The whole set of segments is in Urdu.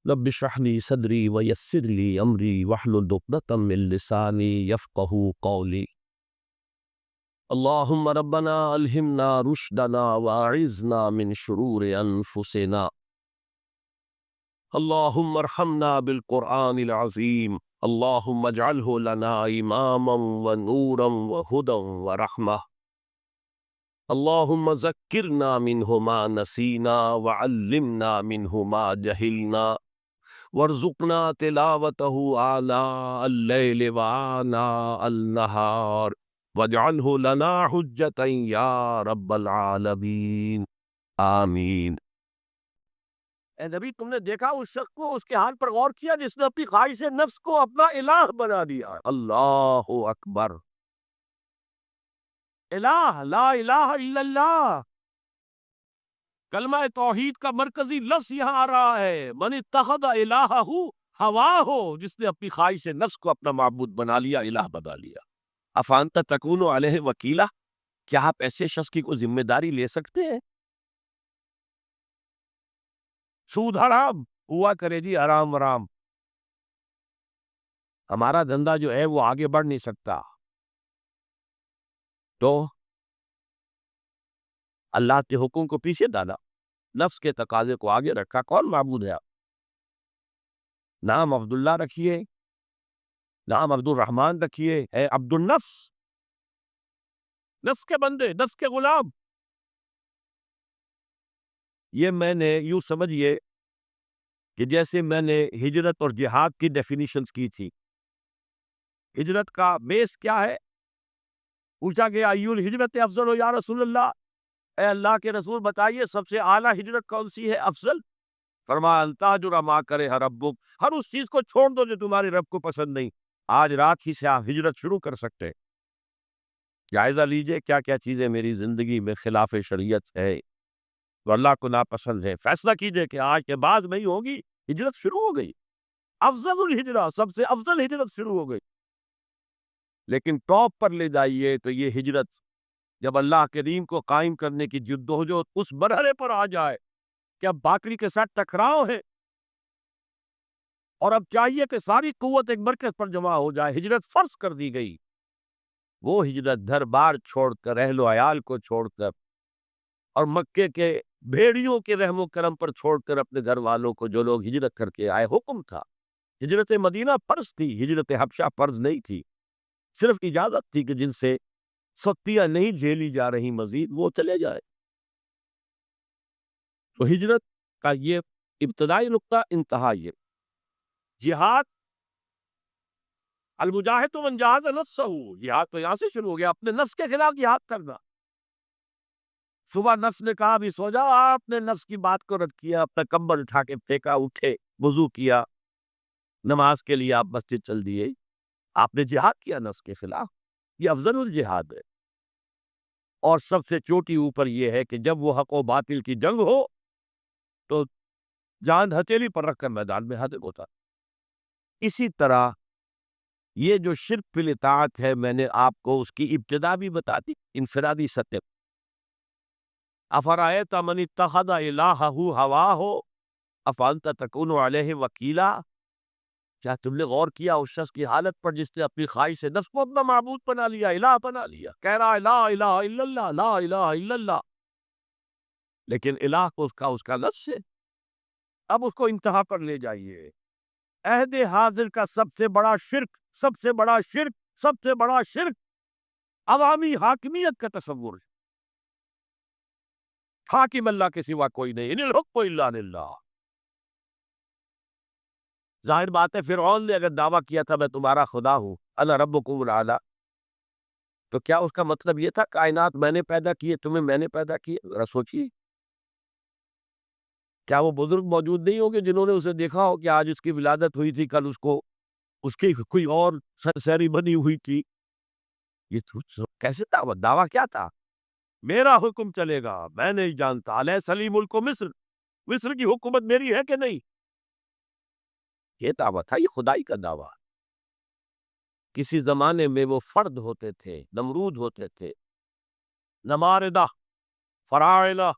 رب اشرح لي صدري ويسر لي امري واحلل عقدة من لساني يفقهوا قولي. اللهم ربنا الهمنا رشدنا واعذنا من شرور انفسنا. اللهم ارحمنا بالقرآن العظيم. اللهم اجعله لنا اماما ونورا وهدى ورحمة. اللهم ذكرنا منه ما نسينا وعلمنا منه ما جهلنا وارزقنا تلاوته آناء الليل وآناء النهار واجعله لنا حجة یا رب العالمین آمین۔ اے نبی، تم نے دیکھا اس شخص کو، اس کے حال پر غور کیا جس نے اپنی خواہش نفس کو اپنا الہ بنا دیا؟ اللہ اکبر۔ الہ، لا الہ الا اللہ، کلمہ توحید کا مرکزی لفظ یہاں آ رہا ہے۔ من اتخذ الہہ ہواہ، جس نے اپنی خواہش نفس کو اپنا معبود بنا لیا، الہ بنا لیا۔ افانت تکون علیہ وکیلا، کیا آپ ایسے شخص کی کوئی ذمہ داری لے سکتے ہیں؟ سود حرام ہوا کرے جی، حرام حرام، ہمارا دھندا جو ہے وہ آگے بڑھ نہیں سکتا، تو اللہ کے حکم کو پیچھے ڈالا، نفس کے تقاضے کو آگے رکھا۔ کون معبود ہے آپ؟ نام عبداللہ رکھیے، نام عبد الرحمن رکھیے، ہے عبد النفس، نفس کے بندے، نفس کے غلام۔ یہ میں نے یوں سمجھیے کہ جیسے میں نے ہجرت اور جہاد کی ڈیفینیشنز کی تھی۔ ہجرت کا بیس کیا ہے؟ پوچھا گیا ایو الہجرت افضل ہو یا رسول اللہ، اے اللہ کے رسول بتائیے سب سے اعلیٰ ہجرت کون سی ہے، افضل؟ فرمایا ان تہجر ما کرہ ربک، ہر اس چیز کو چھوڑ دو جو تمہارے رب کو پسند نہیں۔ آج رات ہی سے آپ ہجرت شروع کر سکتے۔ جائزہ لیجئے کیا کیا چیزیں میری زندگی میں خلاف شریعت ہے، تو اللہ کو ناپسند ہے، فیصلہ کیجئے کہ آج کے بعد نہیں ہوگی، ہجرت شروع ہو گئی۔ افضل الہجرہ، سب سے افضل ہجرت شروع ہو گئی۔ لیکن ٹاپ پر لے جائیے تو یہ ہجرت جب اللہ کے دین کو قائم کرنے کی جدوجہد اس مرحلے پر آ جائے کہ اب باقی کے ساتھ ٹکراؤ ہے، اور اب چاہیے کہ ساری قوت ایک مرکز پر جمع ہو جائے، ہجرت فرض کر دی گئی۔ وہ ہجرت گھر بار چھوڑ کر، اہل و عیال کو چھوڑ کر، اور مکے کے بھیڑیوں کے رحم و کرم پر چھوڑ کر اپنے گھر والوں کو، جو لوگ ہجرت کر کے آئے، حکم تھا۔ ہجرت مدینہ فرض تھی، ہجرت حبشہ فرض نہیں تھی، صرف اجازت تھی کہ جن سے سختیاں نہیں جھیلی جا رہی مزید وہ چلے جائے۔ تو ہجرت کا یہ ابتدائی نقطہ، انتہا یہ جہاد، المجاہد من جاہد نفسہ، جہاد تو یہاں سے شروع ہو گیا، اپنے نفس کے خلاف جہاد کرنا۔ صبح نفس نے کہا بھی سو جاؤ، آپ نے نفس کی بات کو رد کیا، اپنا کمبل اٹھا کے پھینکا، اٹھے، وضو کیا، نماز کے لیے آپ مسجد چل دیے، آپ نے جہاد کیا نفس کے خلاف۔ یہ افضل الجہاد ہے۔ اور سب سے چوٹی اوپر یہ ہے کہ جب وہ حق و باطل کی جنگ ہو تو جان ہتھیلی پر رکھ کر میدان میں حاضر ہوتا۔ اسی طرح یہ جو شرک فی الاطاعت ہے، میں نے آپ کو اس کی ابتدا بھی بتا دی، انفرادی سطح۔ افرأیت من اتخذ الہہ ہواہ افانت تکون علیہ وکیلا، کیا تم نے غور کیا اس شخص کی حالت پر جس نے اپنی خواہش نفس کو اپنا معبود بنا لیا، الہ بنا لیا، کہہ رہا ہے لا الہ الا اللہ، لا الہ الا اللہ، لیکن الہ کو اس کا نفس ہے۔ اب اس کو انتہا پر لے جائیے۔ عہد حاضر کا سب سے بڑا شرک، سب سے بڑا شرک، سب سے بڑا شرک عوامی حاکمیت کا تصور ہے۔ حاکم اللہ کے سوا کوئی نہیں، ان الحکم الا للہ۔ ظاہر بات ہے فرعون نے اگر دعویٰ کیا تھا میں تمہارا خدا ہوں، انا ربکم الاعلی، تو کیا اس کا مطلب یہ تھا کائنات میں نے پیدا کیے، تمہیں میں نے پیدا کیے؟ ذرا سوچیے، کیا وہ بزرگ موجود نہیں ہوں گے جنہوں نے اسے دیکھا ہو کہ آج اس کی ولادت ہوئی تھی، کل اس کی کوئی اور سیری بنی ہوئی تھی؟ یہ کیسے دعویٰ کیا تھا؟ میرا حکم چلے گا، میں نہیں جانتا، الیس لی ملک مصر، مصر کی حکومت میری ہے کہ نہیں؟ یہ دعویٰ تھا، یہ خدائی کا دعویٰ۔ کسی زمانے میں وہ فرد ہوتے تھے، نمرود ہوتے تھے، نماردہ، فراعنہ،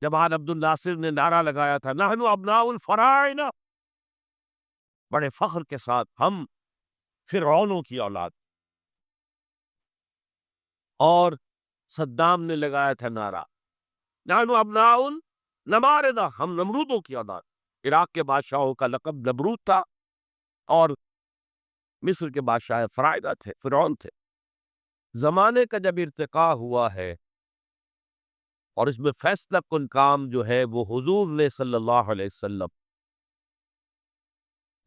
جمال عبد الناصر نے نعرہ لگایا تھا نحن ابناء الفراعنہ، بڑے فخر کے ساتھ ہم فرعونوں کی اولاد، اور صدام نے لگایا تھا نعرہ نحن ابناء نماردہ، ہم نمرودوں کی اولاد۔ عراق کے بادشاہوں کا لقب نمرود تھا، اور مصر کے بادشاہ فرائدہ تھے، فرعون تھے۔ زمانے کا جب ارتقا ہوا ہے اور اس میں فیصلہ کن کام جو ہے وہ حضور نے صلی اللہ علیہ وسلم،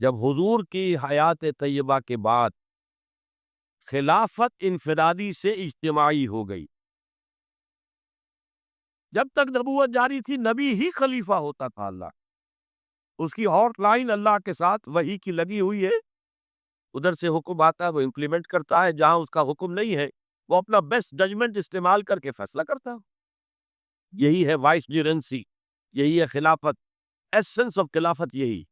جب حضور کی حیات طیبہ کے بعد خلافت انفرادی سے اجتماعی ہو گئی، جب تک نبوت جاری تھی نبی ہی خلیفہ ہوتا تھا، اللہ اس کی ہاٹ لائن اللہ کے ساتھ وحی کی لگی ہوئی ہے، ادھر سے حکم آتا ہے وہ امپلیمنٹ کرتا ہے، جہاں اس کا حکم نہیں ہے وہ اپنا بیسٹ ججمنٹ استعمال کر کے فیصلہ کرتا ہے۔ یہی ہے وائس جرنسی، یہی ہے خلافت، ایسنس آف خلافت یہی۔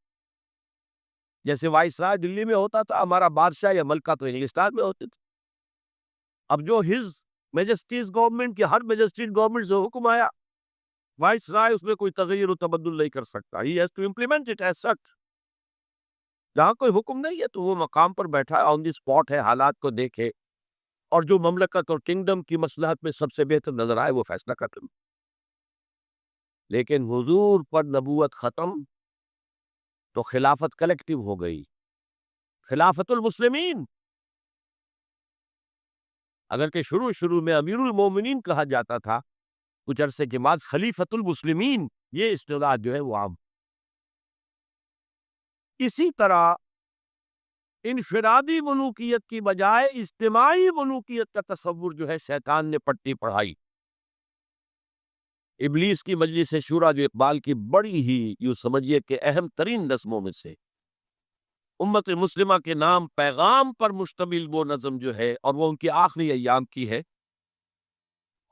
جیسے وائس رائے دلی میں ہوتا تھا، ہمارا بادشاہ یا ملکہ تو انگلستان میں ہوتے تھے۔ اب جو ہز میجسٹیز گورنمنٹ کی، ہر میجسٹیز گورنمنٹ سے حکم آیا، وائس رائے اس میں کوئی تغیر و تبدل نہیں کر سکتا، he has to implement it as such. جہاں کوئی حکم نہیں ہے تو وہ مقام پر بیٹھا ہے، آن دی اسپاٹ ہے، حالات کو دیکھے اور جو مملکت اور کنگڈم کی مصلحت میں سب سے بہتر نظر آئے وہ فیصلہ کرتے ہیں۔ لیکن حضور پر نبوت ختم تو خلافت کلیکٹیو ہو گئی، خلافت المسلمین۔ اگر کہ شروع میں امیر المومنین کہا جاتا تھا، کچھ عرصے کے بعد خلیفت المسلمین، یہ اصطلاح جو ہے وہ عام۔ اسی طرح انفرادی ملوکیت کی بجائے اجتماعی ملوکیت کا تصور جو ہے شیطان نے پٹی پڑھائی۔ ابلیس کی مجلس شورا جو اقبال کی بڑی ہی یوں سمجھیے کہ اہم ترین نظموں میں سے، امت مسلمہ کے نام پیغام پر مشتمل وہ نظم جو ہے، اور وہ ان کی آخری ایام کی ہے،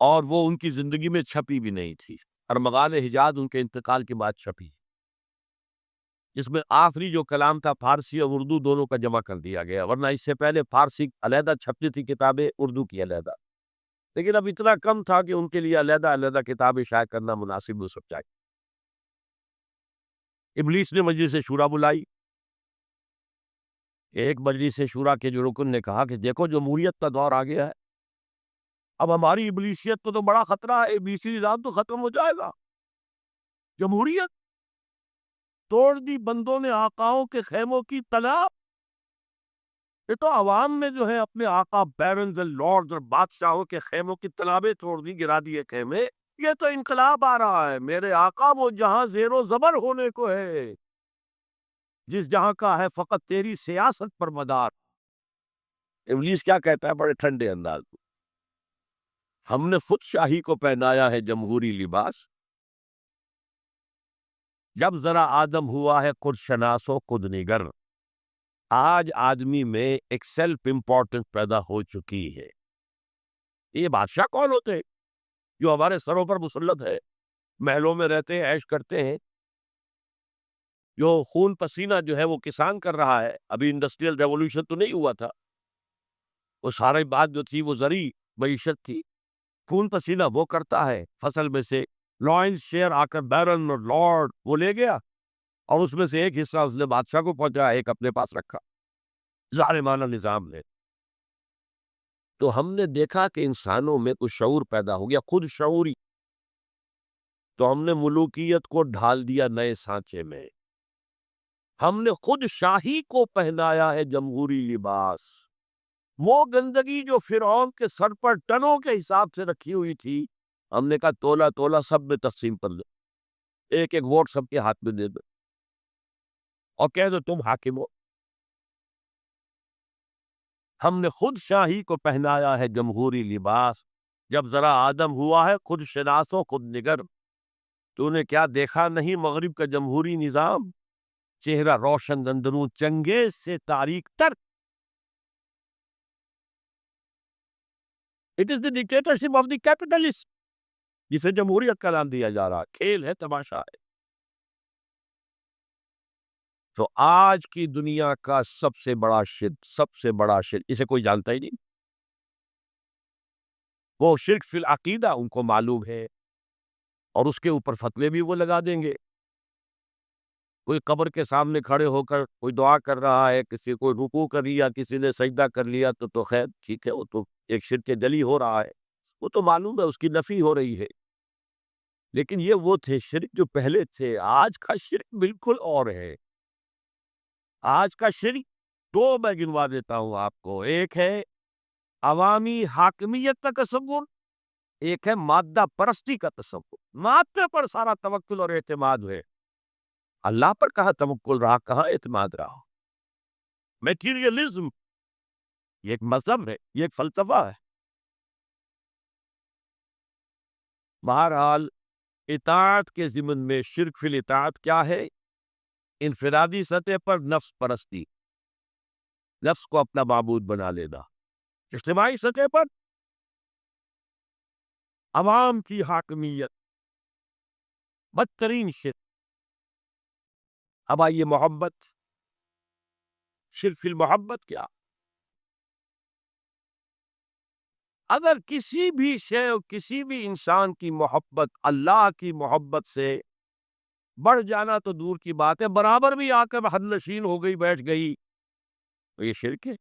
اور وہ ان کی زندگی میں چھپی بھی نہیں تھی، ارمغان حجاز ان کے انتقال کے بعد چھپی، جس میں آخری جو کلام تھا فارسی اور اردو دونوں کا جمع کر دیا گیا، ورنہ اس سے پہلے فارسی علیحدہ چھپتی تھی کتابیں، اردو کی علیحدہ، لیکن اب اتنا کم تھا کہ ان کے لیے علیحدہ کتابیں شائع کرنا مناسب ہو سکتا ہے۔ ابلیس نے مجلس شورا بلائی، ایک مجلس شورا کے جو رکن نے کہا کہ دیکھو جمہوریت کا دور آ گیا ہے، اب ہماری ابلیسیت کو تو بڑا خطرہ ہے، ابلیسی نظام تو ختم ہو جائے گا، جمہوریت توڑ دی بندوں نے آقاؤں کے خیموں کی طلب، یہ تو عوام میں جو ہے اپنے آقا بیرنز اور لارڈز اور بادشاہوں کے خیموں کی طلبیں توڑ دی، گرا دیے خیمے، یہ تو انقلاب آ رہا ہے، میرے آقا وہ جہاں زیر و زبر ہونے کو ہے، جس جہاں کا ہے فقط تیری سیاست پر مدار۔ ابلیس کیا کہتا ہے بڑے ٹھنڈے انداز میں، ہم نے خود شاہی کو پہنایا ہے جمہوری لباس، جب ذرا آدم ہوا ہے خود شناس و خود نگر۔ آج آدمی میں ایک سیلف امپورٹنس پیدا ہو چکی ہے۔ یہ بادشاہ کون ہوتے ہیں جو ہمارے سروں پر مسلط ہے، محلوں میں رہتے ہیں، عیش کرتے ہیں، جو خون پسینہ جو ہے وہ کسان کر رہا ہے، ابھی انڈسٹریل ریولوشن تو نہیں ہوا تھا، وہ ساری بات جو تھی وہ زرعی معیشت تھی، خون پسینہ وہ کرتا ہے، فصل میں سے لائنز شیئر آ کر بیرن اور لارڈ وہ لے گیا، اور اس میں سے ایک حصہ اس نے بادشاہ کو پہنچایا، ایک اپنے پاس رکھا، ظالمانہ نظام نے۔ تو ہم نے دیکھا کہ انسانوں میں کچھ شعور پیدا ہو گیا، خود شعوری، تو ہم نے ملوکیت کو ڈھال دیا نئے سانچے میں، ہم نے خود شاہی کو پہنایا ہے جمہوری لباس۔ وہ گندگی جو فرعون کے سر پر ٹنوں کے حساب سے رکھی ہوئی تھی، ہم نے کہا تولا تولا سب میں تقسیم کر دو، ایک ایک ووٹ سب کے ہاتھ میں دے دو، اور کہہ دو تم حاکم ہو۔ ہم نے خود شاہی کو پہنایا ہے جمہوری لباس، جب ذرا آدم ہوا ہے خود شناس و خود نگر۔ تو نے کیا دیکھا نہیں مغرب کا جمہوری نظام، چہرہ روشن اندرون چنگیز سے تاریک تر۔ It is the dictatorship of the capitalist, جسے جمہوریت کا نام دیا جا رہا، کھیل ہے، تماشا ہے۔ تو آج کی دنیا کا سب سے بڑا شرک اسے کوئی جانتا ہی نہیں، وہ شرک فی العقیدہ ان کو معلوم ہے، اور اس کے اوپر فتوے بھی وہ لگا دیں گے. کوئی قبر کے سامنے کھڑے ہو کر کوئی دعا کر رہا ہے، کسی کو رکوع کر لیا، کسی نے سجدہ کر لیا، تو خیر ٹھیک ہے، وہ تو ایک شرک جلی ہو رہا ہے، وہ تو معلوم ہے، اس کی نفی ہو رہی ہے. لیکن یہ وہ تھے شرک جو پہلے تھے. آج کا شرک بالکل اور ہے. آج کا شرک دو میں گنوا دیتا ہوں آپ کو. ایک ہے عوامی حاکمیت کا تصور، ایک ہے مادہ پرستی کا تصور. مادے پر سارا توکل اور اعتماد ہے. اللہ پر کہاں توکل رہا، کہاں اعتماد رہا. میٹیریلزم یہ ایک مذہب ہے، یہ ایک فلسفہ ہے. بہرحال اطاعت کے ضمن میں شرک فی الاطاعت کیا ہے؟ انفرادی سطح پر نفس پرستی، نفس کو اپنا معبود بنا لینا. اجتماعی سطح پر عوام کی حاکمیت، بدترین شرک. اب آئیے محبت. شرک فی المحبت کیا؟ اگر کسی بھی شے اور کسی بھی انسان کی محبت اللہ کی محبت سے بڑھ جانا تو دور کی بات ہے، برابر بھی آ کر حد نشین ہو گئی، بیٹھ گئی، تو یہ شرک ہے.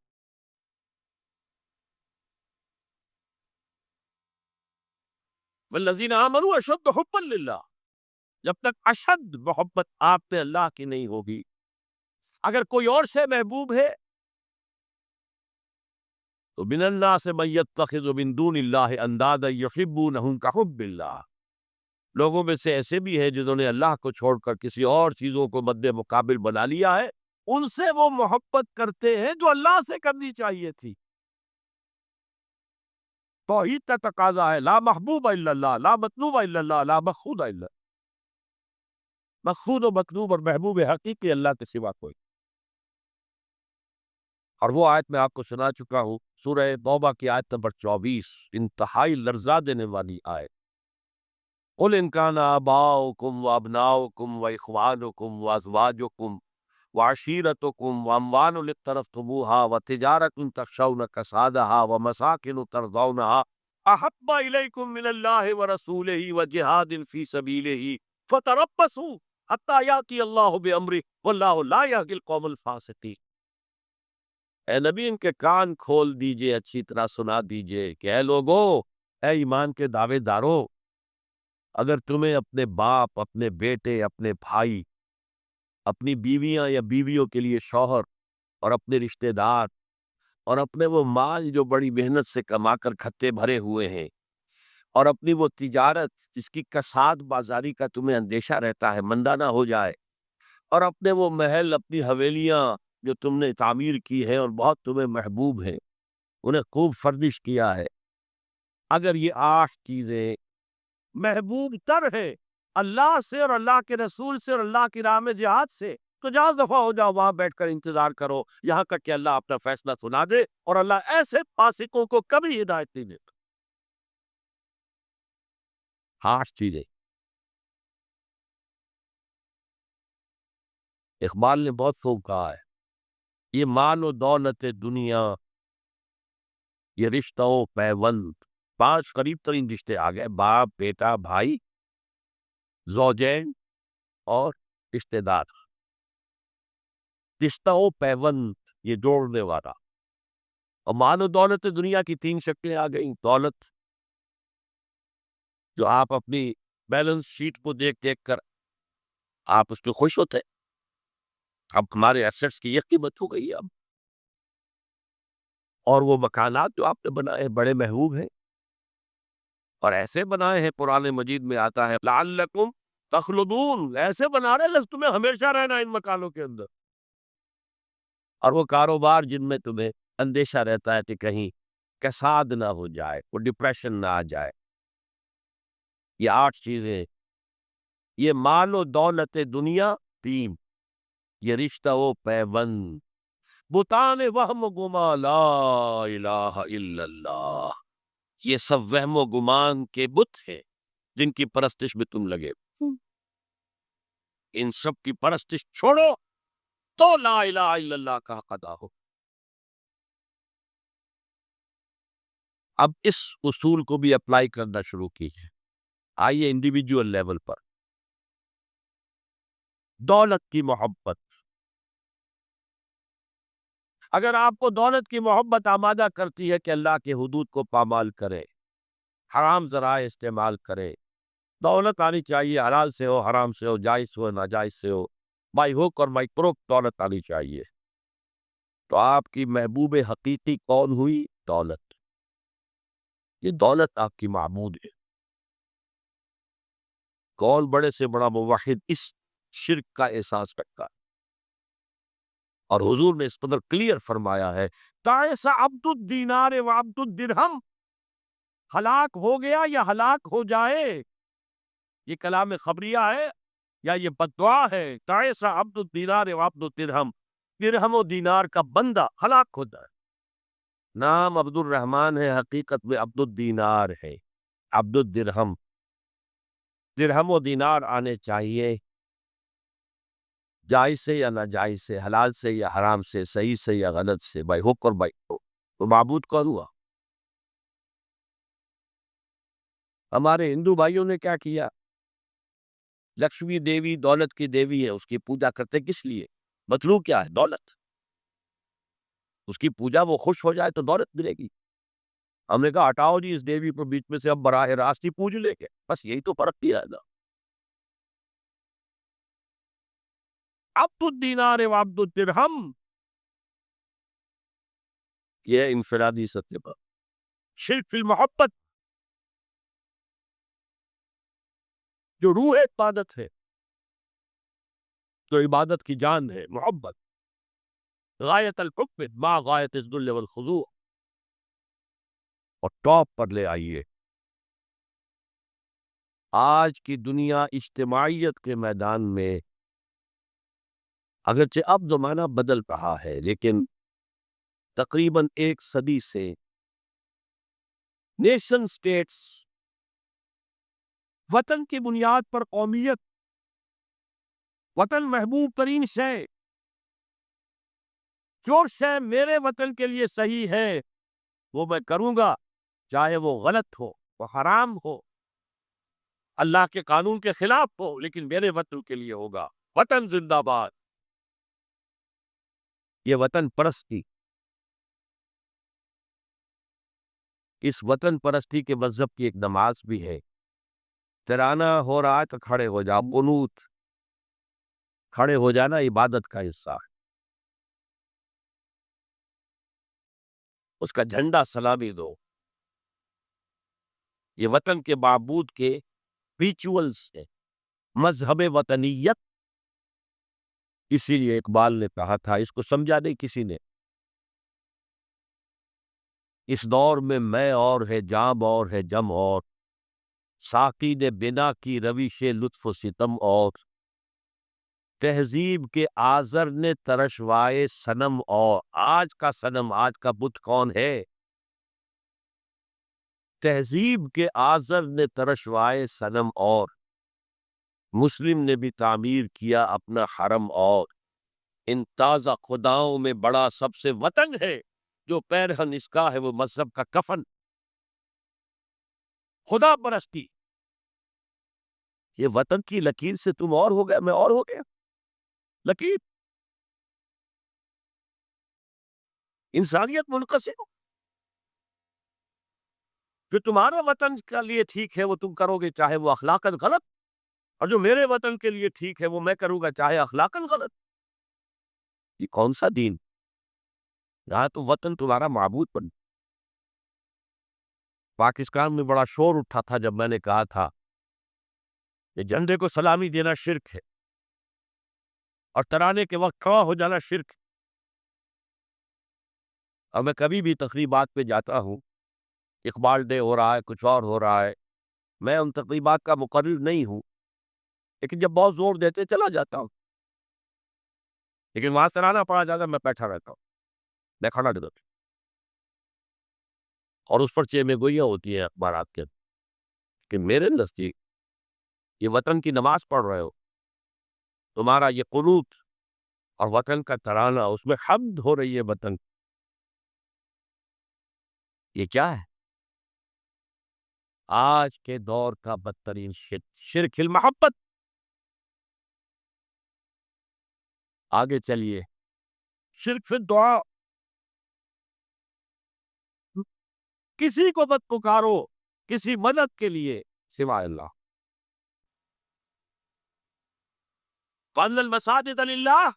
والذین آمنوا اشد حبا للہ. جب تک اشد محبت آپ پہ اللہ کی نہیں ہوگی، اگر کوئی اور سے محبوب ہے تو من الناس من یتخذ من دون اللہ اندادا یحبونہم کحب اللہ. لوگوں میں سے ایسے بھی ہیں جنہوں نے اللہ کو چھوڑ کر کسی اور چیزوں کو مد مقابل بنا لیا ہے. ان سے وہ محبت کرتے ہیں جو اللہ سے کرنی چاہیے تھی. توحید کا تقاضا ہے لا محبوب الا اللہ، لا مطلوب الا اللہ، لا مقصود الا اللہ. مقصود و مطلوب اور محبوب حقیقی اللہ کے سوا کوئی. اور وہ آیت میں آپ کو سنا چکا ہوں، سورہ توبہ کی آیت نمبر 24، انتہائی لرزا دینے والی آیت. قل ان کان آباؤکم وابناؤکم واخوانکم وازواجکم وعشیرتکم واموال اقترفتموها وتجارة تخشون کسادها ومساکن ترضونها احب الیکم من اللہ ورسولہ وجہاد فی سبیلہ فتربصوا حتی یأتی اللہ بامرہ واللہ لا یہدی القوم الفاسقین. اے نبی ان کے کان کھول دیجئے، اچھی طرح سنا دیجئے کہ اے لوگو، اے ایمان کے دعوے دارو، اگر تمہیں اپنے باپ، اپنے بیٹے، اپنے بھائی، اپنی بیویاں یا بیویوں کے لیے شوہر، اور اپنے رشتہ دار، اور اپنے وہ مال جو بڑی محنت سے کما کر کھتے بھرے ہوئے ہیں، اور اپنی وہ تجارت جس کی کساد بازاری کا تمہیں اندیشہ رہتا ہے مندہ نہ ہو جائے، اور اپنے وہ محل، اپنی حویلیاں جو تم نے تعمیر کی ہے اور بہت تمہیں محبوب ہیں، انہیں خوب فرنش کیا ہے. اگر یہ 8 چیزیں محبوب تر ہے اللہ سے اور اللہ کے رسول سے اور اللہ کی راہ میں جہاد سے، تو جہاں دفعہ ہو جاؤ، وہاں بیٹھ کر انتظار کرو یہاں تک کہ اللہ اپنا فیصلہ سنا دے. اور اللہ ایسے فاسقوں کو کبھی ہدایت نہیں دیتا. 8 چیزیں. اقبال نے بہت خوب کہا ہے، یہ مال و دولت دنیا، یہ رشتہ و پیوند. 5 قریب ترین رشتے آ گئے: باپ، بیٹا، بھائی، زوجین اور رشتہ دار. رشتہ و پیوند یہ جوڑنے والا. اور مال و دولت دنیا کی 3 شکلیں آ گئیں. دولت جو آپ اپنی بیلنس شیٹ کو دیکھ دیکھ کر آپ اس پہ خوش ہوتے ہیں. اب ہمارے ایسٹس کی یہ قیمت ہو گئی ہے اب. اور وہ مکانات جو آپ نے بنائے بڑے محبوب ہیں، اور ایسے بنائے ہیں، قرآن مجید میں آتا ہے لعلکم تخلدون، ایسے بنا رہے لفظ تمہیں ہمیشہ رہنا ان مکانوں کے اندر. اور وہ کاروبار جن میں تمہیں اندیشہ رہتا ہے کہ کہیں کساد نہ ہو جائے، وہ ڈپریشن نہ آ جائے. یہ 8 چیزیں، یہ مال و دولت دنیا 3، یہ رشتہ و پیوند. بتان وہم و گما لا الہ الا اللہ، یہ سب وہم و گمان کے بت ہیں جن کی پرستش میں تم لگے. ان سب کی پرستش چھوڑو تو لا الہ الا اللہ کا حق ادا ہو. اب اس اصول کو بھی اپلائی کرنا شروع کیجیے. آئیے انڈیویجول لیول پر دولت کی محبت. اگر آپ کو دولت کی محبت آمادہ کرتی ہے کہ اللہ کے حدود کو پامال کرے, حرام ذرائع استعمال کرے, دولت آنی چاہیے, حلال سے ہو, حرام سے ہو, جائز ہو, ناجائز سے ہو, بائی ہوک اور بائی کروک دولت آنی چاہیے, تو آپ کی محبوب حقیقی کون ہوئی؟ دولت. یہ دولت آپ کی معبود ہے. کون بڑے سے بڑا موحد اس شرک کا احساس رکھتا ہے؟ اور حضور نے اس قدر کلیئر فرمایا ہے, تعس عبد الدینار و عبد الدرہم, ہلاک ہو گیا یا ہلاک ہو جائے. یہ کلام خبریہ ہے یا یہ بددعا ہے؟ تعس عبد الدینار و عبد الدرہم, درہم و دینار کا بندہ ہلاک ہو جائے. نام عبد الرحمن ہے, حقیقت میں عبد الدینار ہے. عبد الدرہم, درہم و دینار آنے چاہیے, جائز سے یا ناجائز سے, حلال سے یا حرام سے, صحیح سے یا غلط سے, بائی حق اور بائی حق. تو معبود کون ہوا؟ ہمارے ہندو بھائیوں نے کیا کیا؟ لکشمی دیوی دولت کی دیوی ہے, اس کی پوجا کرتے کس لیے؟ مطلوب کیا ہے؟ دولت. اس کی پوجا وہ خوش ہو جائے تو دولت ملے گی. ہم نے کہا ہٹاؤ جی اس دیوی کو بیچ میں سے, اب براہ راست ہی پوج لے کے, بس یہی تو فرق کیا ہے نا. عبد الدینار و عبد الدرہم, یہ انفرادی سطح پر شرک فی المحبت, جو روح عبادت ہے, جو عبادت کی جان ہے, محبت. غایت الحب ما غایت الذل والخضوع. اور ٹاپ پر لے آئیے, آج کی دنیا اجتماعیت کے میدان میں اگرچہ اب زمانہ بدل رہا ہے, لیکن تقریباً 1 صدی سے نیشن سٹیٹس وطن کی بنیاد پر قومیت, وطن محبوب ترین شے, جو شے میرے وطن کے لیے صحیح ہے وہ میں کروں گا, چاہے وہ غلط ہو, وہ حرام ہو, اللہ کے قانون کے خلاف ہو, لیکن میرے وطن کے لیے ہوگا. وطن زندہ باد. یہ وطن پرستی, اس وطن پرستی کے مذہب کی ایک نماز بھی ہے. ترانہ ہو رہا ہے تو کھڑے ہو جاؤ, قنوت, کھڑے ہو جانا عبادت کا حصہ ہے. اس کا جھنڈا سلامی دو. یہ وطن کے معبود کے ریچولز ہیں, مذہب وطنیت. اسی لیے اقبال نے کہا تھا, اس کو سمجھا نہیں کسی نے, اس دور میں اور ہے, جام اور ہے, جم اور, ساقی نے بنا کی روش لطف و ستم اور, تہذیب کے آزر نے ترشوائے صنم اور. آج کا صنم, آج کا بت کون ہے؟ تہذیب کے آزر نے ترشوائے صنم اور, مسلم نے بھی تعمیر کیا اپنا حرم اور. ان تازہ خداؤں میں بڑا سب سے وطن ہے, جو پیرہن اس کا ہے وہ مذہب کا کفن. خدا پرستی, یہ وطن کی لکیر سے تم اور ہو گئے, میں اور ہو گیا. لکیر انسانیت منقسم ہو. جو تمہارا وطن کے لیے ٹھیک ہے وہ تم کرو گے, چاہے وہ اخلاقاً غلط, اور جو میرے وطن کے لیے ٹھیک ہے وہ میں کروں گا, چاہے اخلاقاً غلط. یہ کون سا دین؟ یہاں تو وطن تمہارا معبود بن. پاکستان میں بڑا شور اٹھا تھا جب میں نے کہا تھا کہ جھنڈے کو سلامی دینا شرک ہے, اور ترانے کے وقت کھڑا ہو جانا شرک ہے. اور میں کبھی بھی تقریبات پہ جاتا ہوں, اقبال ڈے ہو رہا ہے, کچھ اور ہو رہا ہے, میں ان تقریبات کا مقرر نہیں ہوں, لیکن جب بہت زور دیتے چلا جاتا ہوں. لیکن وہاں ترانہ پڑا جاتا میں بیٹھا رہتا ہوں, میں کھڑا نہیں رہتا. اور اس پر چیمے گوئیاں ہوتی ہیں اخبارات کے, کہ میرے نزدیک یہ وطن کی نماز پڑھ رہے ہو, تمہارا یہ قنوت اور وطن کا ترانہ, اس میں حمد ہو رہی ہے وطن. یہ کیا ہے؟ آج کے دور کا بدترین شرک، شرک المحبت۔ آگے چلیے، شرک فی الدعاء، کسی کو مت پکارو کسی مدد کے لیے سوائے اللہ۔ وَأَنَّ الْمَسَاجِدَ لِلَّهِ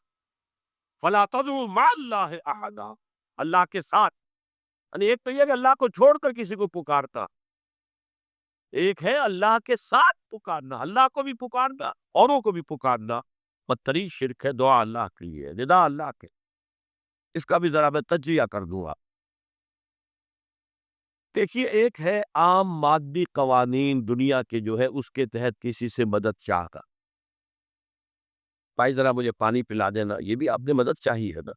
فَلَا تَدْعُوا مَعَ اللَّهِ أَحَدًا، اللہ کے ساتھ، یعنی ایک تو یہ کہ اللہ کو چھوڑ کر کسی کو پکارتا، ایک ہے اللہ کے ساتھ پکارنا، اللہ کو بھی پکارنا، اوروں کو بھی پکارنا۔ بدترین شرک ہے دعا اللہ کے لیے، ندا اللہ کے۔ اس کا بھی ذرا میں تجزیہ کر دوں گا۔ دیکھیے، ایک ہے عام مادی قوانین دنیا کے جو ہے اس کے تحت کسی سے مدد چاہتا، بھائی ذرا مجھے پانی پلا دینا، یہ بھی آپ نے مدد چاہی ہے نا۔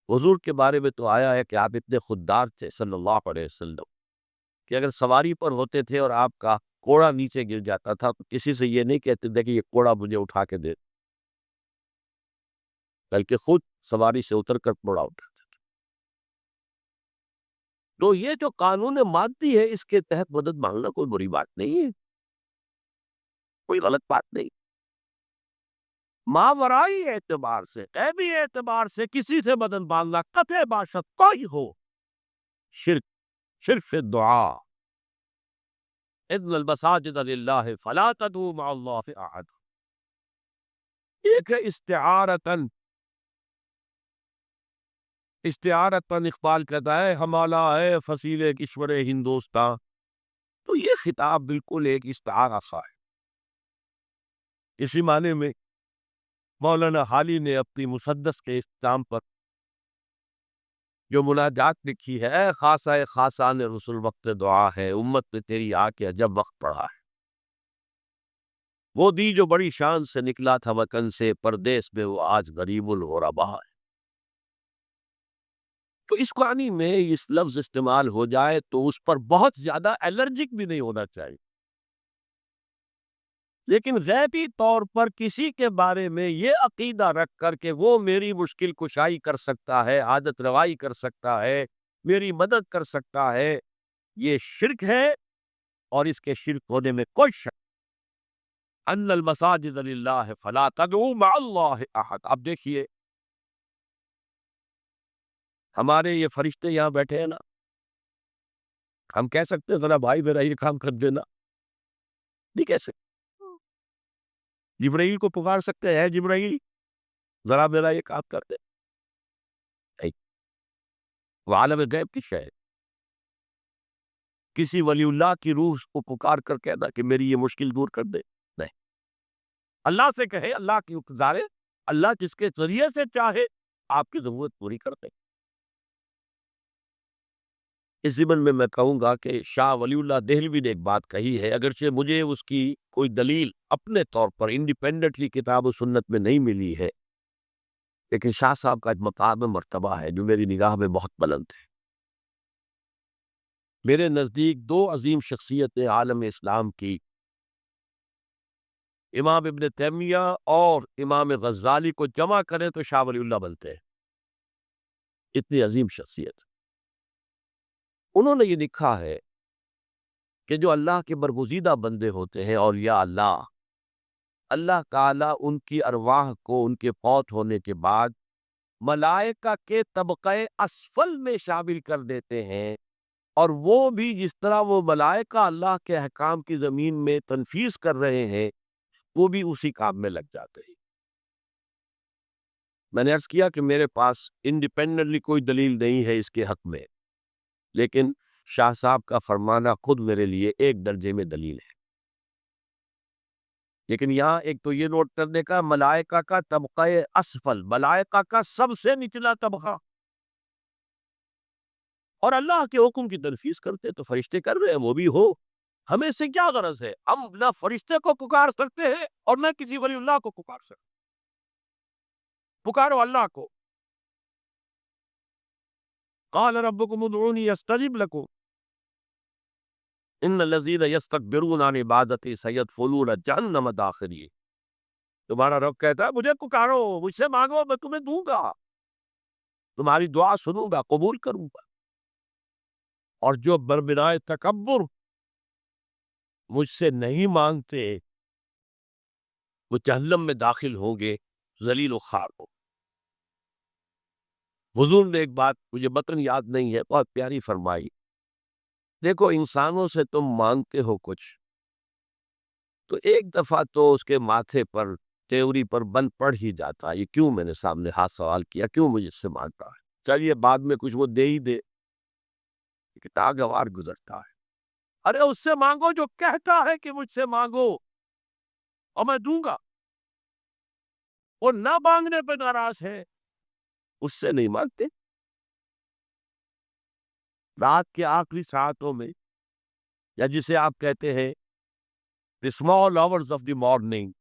حضور کے بارے میں تو آیا ہے کہ آپ اتنے خوددار تھے صلی اللہ علیہ وسلم کہ اگر سواری پر ہوتے تھے اور آپ کا کوڑا نیچے گر جاتا تھا تو کسی سے یہ نہیں کہتے تھے کہ یہ کوڑا مجھے اٹھا کے دے، بلکہ خود سواری سے اتر کر کوڑا اٹھاتے تھے۔ تو یہ جو قانون مادی ہے اس کے تحت مدد مانگنا کوئی بری بات نہیں ہے، کوئی غلط بات نہیں۔ ماورائی اعتبار سے، غیبی اعتبار سے کسی سے مدد مانگنا قطع باشد کوئی ہو، شرک، شرک فی الدعاء۔ اِنَّ الْمَسَاجِدَ لِلَّهِ فَلَا تَدْعُوا مَعَ اللَّهِ أَحَدًا۔ ایک ہے استعارتاً، استعارتاً اقبال کہتا ہے ہمالا ہے فصیل کشور ہندوستان، تو یہ خطاب بالکل ایک استعارہ سا ہے۔ اسی معنی میں مولانا حالی نے اپنی مسدس کے اختتام پر جو مناجات لکھی ہے، اے خاصہ خاصان رسول وقت دعا ہے، امت پہ تیری آ کے عجب وقت پڑا ہے۔ وہ دی جو بڑی شان سے نکلا تھا وطن سے، پردیس میں وہ آج غریب الغربا ہے۔ تو اس معنی میں اس لفظ استعمال ہو جائے تو اس پر بہت زیادہ الرجک بھی نہیں ہونا چاہیے، لیکن غیبی طور پر کسی کے بارے میں یہ عقیدہ رکھ کر کہ وہ میری مشکل کشائی کر سکتا ہے، عادت روائی کر سکتا ہے، میری مدد کر سکتا ہے، یہ شرک ہے، اور اس کے شرک ہونے میں کوئی شک۔ ان المساجد للہ فلا تدعوا مع اللہ احد۔ اب دیکھیے، ہمارے یہ فرشتے یہاں بیٹھے ہیں نا، ہم کہہ سکتے ہیں ذرا بھائی میرا یہ کام کر دینا؟ نہیں کہہ سکتے۔ جبرائیل کو پکار سکتے ہیں، جبرائیل ذرا میرا یہ کام کر دے؟ نہیں۔ وہ عالم غیب کی شے ہے، کسی ولی اللہ کی روح کو پکار کر کہنا کہ میری یہ مشکل دور کر دے؟ نہیں۔ اللہ سے کہے، اللہ کی گزارے، اللہ جس کے ذریعے سے چاہے آپ کی ضرورت پوری کر دے۔ اس ضمن میں میں کہوں گا کہ شاہ ولی اللہ دہلوی نے ایک بات کہی ہے، اگرچہ مجھے اس کی کوئی دلیل اپنے طور پر انڈیپینڈنٹلی کتاب و سنت میں نہیں ملی ہے، لیکن شاہ صاحب کا ایک مقام مرتبہ ہے جو میری نگاہ میں بہت بلند ہے۔ میرے نزدیک دو عظیم شخصیتیں عالم اسلام کی، امام ابن تیمیہ اور امام غزالی، کو جمع کریں تو شاہ ولی اللہ بنتے ہیں، اتنی عظیم شخصیت۔ انہوں نے یہ لکھا ہے کہ جو اللہ کے برگزیدہ بندے ہوتے ہیں، اولیاء اللہ، اللہ تعالیٰ ان کی ارواح کو ان کے فوت ہونے کے بعد ملائکہ کے طبقہ اسفل میں شامل کر دیتے ہیں، اور وہ بھی جس طرح وہ ملائکہ اللہ کے احکام کی زمین میں تنفیذ کر رہے ہیں، وہ بھی اسی کام میں لگ جاتے ہیں۔ میں نے عرض کیا کہ میرے پاس انڈیپینڈنٹلی کوئی دلیل نہیں ہے اس کے حق میں، لیکن شاہ صاحب کا فرمانا خود میرے لیے ایک درجے میں دلیل ہے۔ لیکن یہاں ایک تو یہ نوٹ کرنے کا، ملائکہ کا طبقہ اسفل، ملائکہ کا سب سے نچلا طبقہ، اور اللہ کے حکم کی تنفیذ کرتے تو فرشتے کر رہے ہیں، وہ بھی ہو، ہمیں اس سے کیا غرض ہے؟ ہم نہ فرشتے کو پکار سکتے ہیں اور نہ کسی ولی اللہ کو پکار سکتے۔ پکارو اللہ کو۔ قال ربکم ادعونی استجب لکم ان الذین یستکبرون عن عبادتی سیدخلون جہنم داخرین۔ تمہارا رب کہتا ہے مجھے پکارو، مجھ سے مانگو، میں تمہیں دوں گا، تمہاری دعا سنوں گا، قبول کروں گا۔ اور جو بربنائے تکبر مجھ سے نہیں مانگتے وہ جہنم میں داخل ہوں گے ذلیل و خوار ہو۔ حضور نے ایک بات مجھے متن یاد نہیں ہے بہت پیاری فرمائی، دیکھو انسانوں سے تم مانگتے ہو کچھ تو ایک دفعہ تو اس کے ماتھے پر تیوری پر بند پڑ ہی جاتا ہے، یہ کیوں میں نے سامنے ہاتھ سوال کیا، کیوں مجھ سے مانگتا ہے، چلیے بعد میں کچھ وہ دے ہی دے، کہ ناگوار گزرتا ہے۔ ارے اس سے مانگو جو کہتا ہے کہ مجھ سے مانگو اور میں دوں گا، وہ نہ مانگنے پہ ناراض ہے، اس سے نہیں مانگتے۔ رات کے آخری ساعتوں میں، یا جسے آپ کہتے ہیں the small hours of the morning،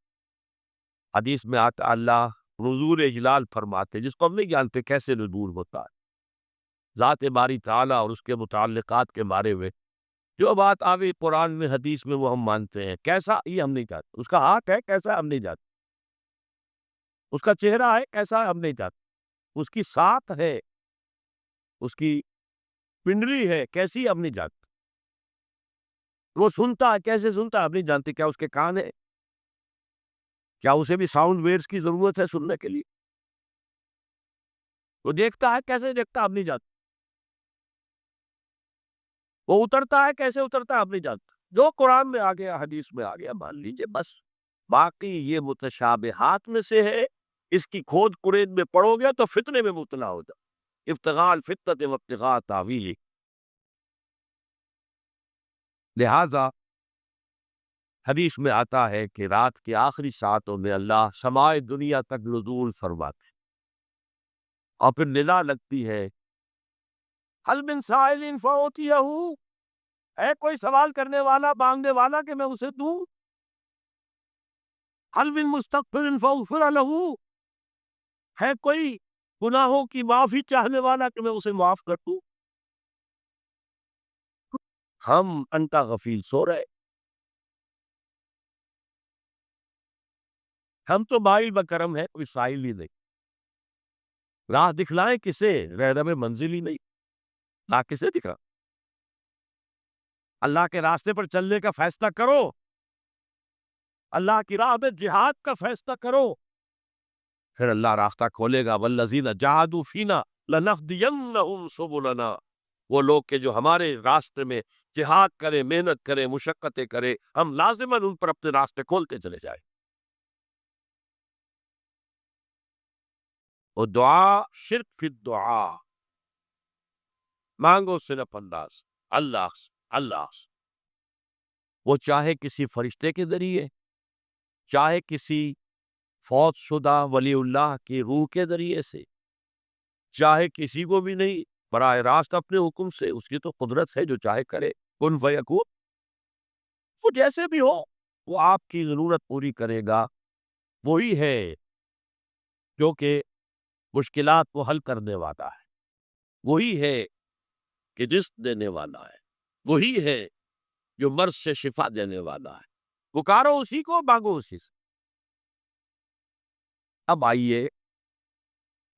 حدیث میں آتا اللہ نزول اجلال فرماتے، جس کو ہم نہیں جانتے کیسے نزول ہوتا ہے، ذات باری تعالیٰ اور اس کے متعلقات کے بارے میں جو بات آوی قرآن میں حدیث میں وہ ہم مانتے ہیں، کیسا یہ ہم نہیں جانتے، اس کا ہاتھ ہے کیسا ہم نہیں جانتے، اس کا چہرہ ہے کیسا ہم نہیں جانتے، اس کی ساکھ ہے، اس کی پنڈلی ہے کیسی ہم نہیں جانتے، وہ سنتا ہے کیسے سنتا ہے ہم نہیں جانتے، کیا اس کے کان ہے، کیا اسے بھی ساؤنڈ ویوز کی ضرورت ہے سننے کے لیے، وہ دیکھتا ہے کیسے دیکھتا ہم نہیں جانتے، وہ اترتا ہے کیسے اترتا ہم نہیں جانتے، جو قرآن میں آ گیا حدیث میں آ گیا مان لیجئے بس، باقی یہ متشابہات میں سے ہے، اس کی کھود کرید میں پڑو گیا تو فتنے میں مبتلا ہو جائے، ابتغاء الفتنۃ وابتغاء تاویلہ۔ لہذا حدیث میں آتا ہے کہ رات کے آخری ساعتوں میں اللہ سمائے دنیا تک نزول فرماتے اور پھر ندا لگتی ہے حل من سائل فأعطیہ، ہے کوئی سوال کرنے والا مانگنے والا کہ میں اسے دوں، حل من مستغفر فاغفر لہ، ہے کوئی گناہوں کی معافی چاہنے والا کہ میں اسے معاف کر دوں۔ ہم انتا غفیل سو رہے، ہم تو مائل بکرم ہے کوئی سائل ہی نہیں، راہ دکھلائیں کسے، رہنم منزل ہی نہیں، راہ کسے دکھا، اللہ کے راستے پر چلنے کا فیصلہ کرو، اللہ کی راہ میں جہاد کا فیصلہ کرو، پھر اللہ راستہ کھولے گا، والذین جاہدوا فینا لنہدینہم سبلنا، وہ لوگ کہ جو ہمارے راستے میں جہاد کرے، محنت کرے، مشقتیں کرے، ہم لازماً ان پر اپنے راستے کھولتے چلے جائیں۔ اور دعا شرک فی الدعا، مانگو صرف اللہ سے، اللہ سے، اللہ سے، وہ چاہے کسی فرشتے کے ذریعے، چاہے کسی فوت شدہ ولی اللہ کی روح کے ذریعے سے، چاہے کسی کو بھی نہیں، براہ راست اپنے حکم سے، اس کی تو قدرت ہے جو چاہے کرے، کن فیکون، وہ جیسے بھی ہو وہ آپ کی ضرورت پوری کرے گا، وہی ہے جو کہ مشکلات کو حل کرنے والا ہے، وہی ہے کہ رزق دینے والا ہے، وہی ہے جو مرض سے شفا دینے والا ہے، پکارو اسی کو، مانگو اسی سے۔ اب آئیے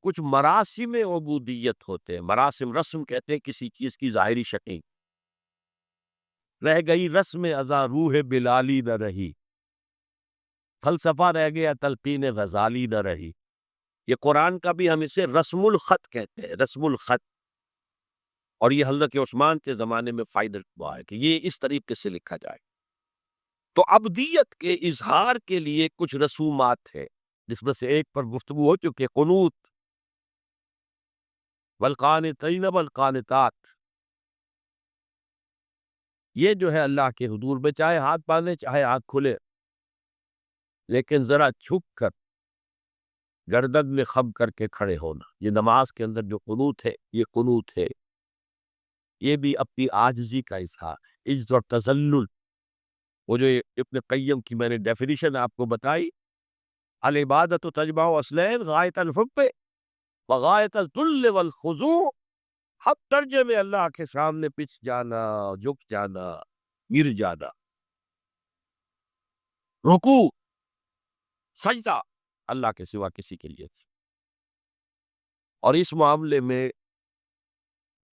کچھ مراسم عبودیت ہوتے ہیں، مراسم رسم کہتے ہیں کسی چیز کی ظاہری شکل، رہ گئی رسم ازاں روح بلالی نہ رہی، فلسفہ رہ گیا تلقین غزالی نہ رہی، یہ قرآن کا بھی ہم اسے رسم الخط کہتے ہیں، رسم الخط، اور یہ حضرت عثمان کے زمانے میں فائدہ ہوا ہے کہ یہ اس طریقے سے لکھا جائے۔ تو ابدیت کے اظہار کے لیے کچھ رسومات ہے، جس میں سے ایک پر گفتگو ہو چکی، قنوت، والقانتین والقانتات، یہ جو ہے اللہ کے حضور میں چاہے ہاتھ باندھے چاہے آنکھ کھلے، لیکن ذرا چھپ کر گردن میں خم کر کے کھڑے ہونا، یہ نماز کے اندر جو قنوت ہے یہ قنوت ہے، یہ بھی اپنی عاجزی کا اظہار، عجز اور تذلل، وہ جو ابن قیم کی میں نے ڈیفینیشن آپ کو بتائی، العبادت تجمع اصلین غایت الحب وغایت الذل والخضوع، ہر درجے میں اللہ کے سامنے پچھ جانا، جھک جانا، گر جانا، رکوع، سجدہ، اللہ کے سوا کسی کے لیے، اور اس معاملے میں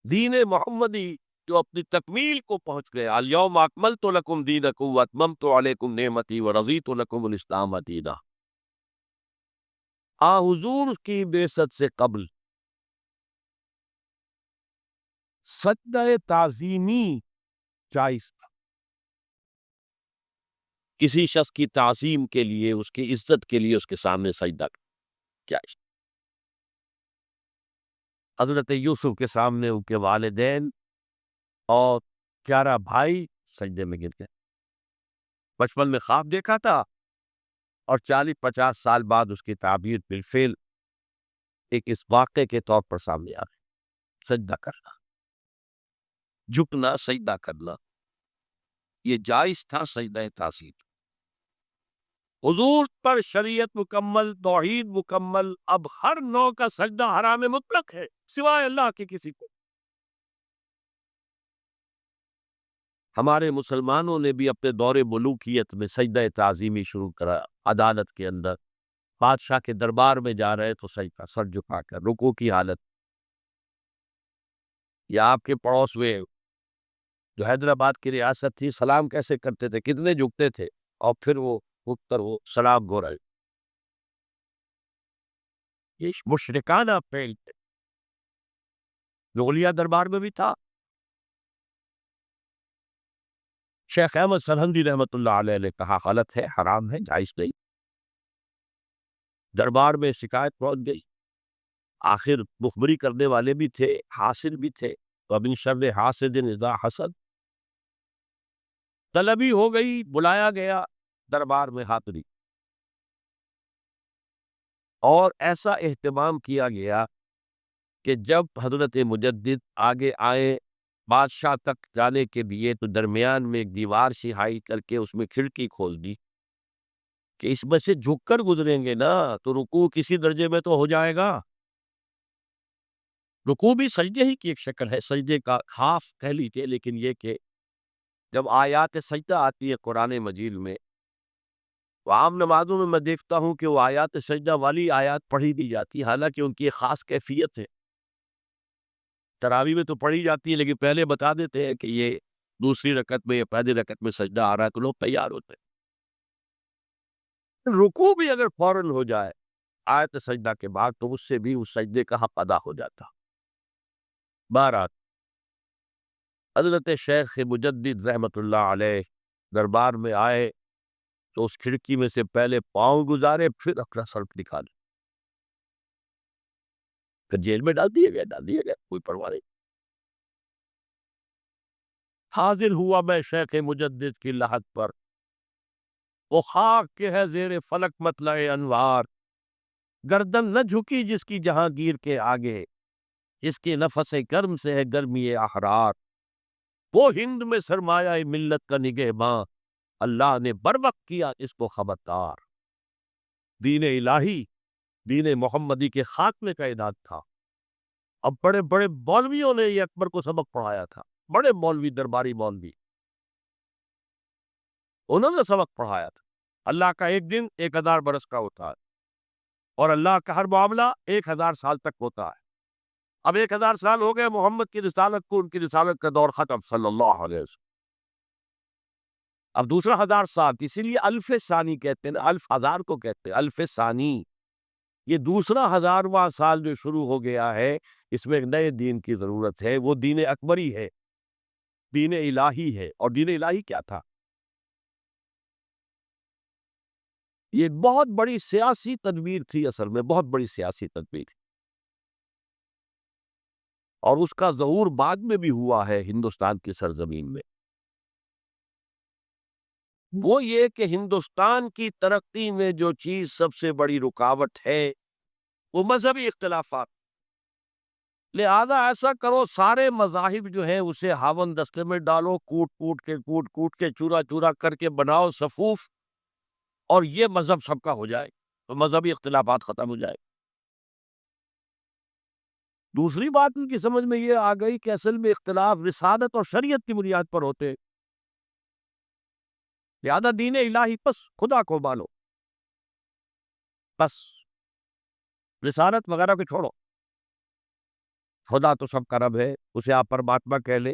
دین محمدی جو اپنی تکمیل کو پہنچ گئے، الیوم اکملت لکم دینکم واتممت علیکم نعمتی ورضیت لکم الاسلام دینا۔ حضور کی بعثت سے قبل سجدہ تعظیمی جائز تھا، کسی شخص کی تعظیم کے لیے، اس کی عزت کے لیے اس کے سامنے سجدہ جائز۔ حضرت یوسف کے سامنے ان کے والدین اور 11 بھائی سجدے میں گر گئے۔ بچپن میں خواب دیکھا تھا اور 40-50 سال بعد اس کی تعبیر بالفعل ایک اس واقعے کے طور پر سامنے آ گئی۔ سجدہ کرنا، جھکنا، سجدہ کرنا، یہ جائز تھا سجدہ تعظیم۔ حضور پر شریعت مکمل، توحید مکمل، اب ہر نوع کا سجدہ حرام مطلق ہے سوائے اللہ کے کسی کو۔ ہمارے مسلمانوں نے بھی اپنے دور ملوکیت میں سجدہ تعظیمی شروع کرا، عدالت کے اندر بادشاہ کے دربار میں جا رہے تو سجدہ، سر جھکا کر رکوع کی حالت، یا آپ کے پڑوس میں جو حیدرآباد کی ریاست تھی، سلام کیسے کرتے تھے، کتنے جھکتے تھے، اور پھر وہ اٹھ کر وہ سلام گو رہے، یہ مشرکانہ فعل ہے، مغلیہ دربار میں بھی تھا۔ شیخ احمد سرہندی رحمۃ اللہ علیہ نے کہا غلط ہے، حرام ہے، جائز نہیں۔ دربار میں شکایت پہنچ گئی، آخر مخبری کرنے والے بھی تھے، حاصل بھی تھے، وَمِن شَرِّ حَاسِدٍ إِذَا حَسَدَ، طلبی ہو گئی، بلایا گیا دربار میں حاضری، اور ایسا اہتمام کیا گیا کہ جب حضرت مجدد آگے آئے بادشاہ تک جانے کے لیے تو درمیان میں ایک دیوار سہائی کر کے اس میں کھڑکی کھول دی کہ اس میں سے جھک کر گزریں گے نا تو رکوع کسی درجے میں تو ہو جائے گا۔ رکوع بھی سجدے ہی کی ایک شکل ہے، سجدے کا خاص کہہ لیجیے، لیکن یہ کہ جب آیات سجدہ آتی ہے قرآن مجید میں تو عام نمازوں میں دیکھتا ہوں کہ وہ آیات سجدہ والی آیات پڑھی دی جاتی، حالانکہ ان کی ایک خاص کیفیت ہے۔ تراویح میں تو پڑھی جاتی ہے لیکن پہلے بتا دیتے ہیں کہ یہ دوسری رکعت میں یا پہلی رکعت میں سجدہ آ رہا ہے تو لوگ تیار ہوتے ہیں۔ رکوع بھی اگر فوراً ہو جائے آیت سجدہ کے بعد تو اس سے بھی اس سجدے کا حق ادا ہو جاتا۔ بہرحال حضرت شیخ مجدد رحمت اللہ علیہ دربار میں آئے تو اس کھڑکی میں سے پہلے پاؤں گزارے، پھر اپنا سر نکالے، پھر جیل میں ڈال دیے گئے، کوئی پرواہ نہیں۔ حاضر ہوا میں شیخ مجدد کی لحد پر، وہ خاک کے ہے زیر فلک مطلع انوار، گردن نہ جھکی جس کی جہانگیر کے آگے، جس کے نفس گرم سے ہے گرمی احرار، وہ ہند میں سرمایہ ملت کا نگہباں، اللہ نے بر وقت کیا اس کو خبردار۔ دین الہی، دین محمدی کے خاتمے کا اعداد تھا۔ اب بڑے بڑے مولویوں نے یہ اکبر کو سبق پڑھایا تھا، بڑے مولوی، درباری مولوی، انہوں نے سبق پڑھایا تھا۔ اللہ کا ایک دن 1000 برس کا ہوتا ہے، اور اللہ کا ہر معاملہ 1000 سال تک ہوتا ہے۔ اب 1000 سال ہو گئے محمد کی رسالت کو، ان کی رسالت کا دور ختم صلی اللہ علیہ وسلم۔ اب دوسرا 1000 سال، اسی لیے الف ثانی کہتے ہیں، الف ہزار کو کہتے ہیں الف ثانی۔ یہ دوسرا 1000واں سال جو شروع ہو گیا ہے، اس میں ایک نئے دین کی ضرورت ہے، وہ دین اکبری ہے، دین الہی ہے۔ اور دین الہی کیا تھا؟ یہ بہت بڑی سیاسی تدبیر تھی، اصل میں بہت بڑی سیاسی تدبیر تھی، اور اس کا ظہور بعد میں بھی ہوا ہے ہندوستان کی سرزمین میں۔ وہ یہ کہ ہندوستان کی ترقی میں جو چیز سب سے بڑی رکاوٹ ہے وہ مذہبی اختلافات، لہذا ایسا کرو سارے مذاہب جو ہیں اسے ہاون دستے میں ڈالو، کوٹ کوٹ کے چورا چورا کر کے بناؤ صفوف، اور یہ مذہب سب کا ہو جائے تو مذہبی اختلافات ختم ہو جائے۔ دوسری بات ان کی سمجھ میں یہ آ گئی کہ اصل میں اختلاف رسالت اور شریعت کی بنیاد پر ہوتے، لہذا دین الہی بس خدا کو مانو، بس رسالت وغیرہ کو چھوڑو، خدا تو سب کا رب ہے، اسے آپ پرماتما کہہ لیں،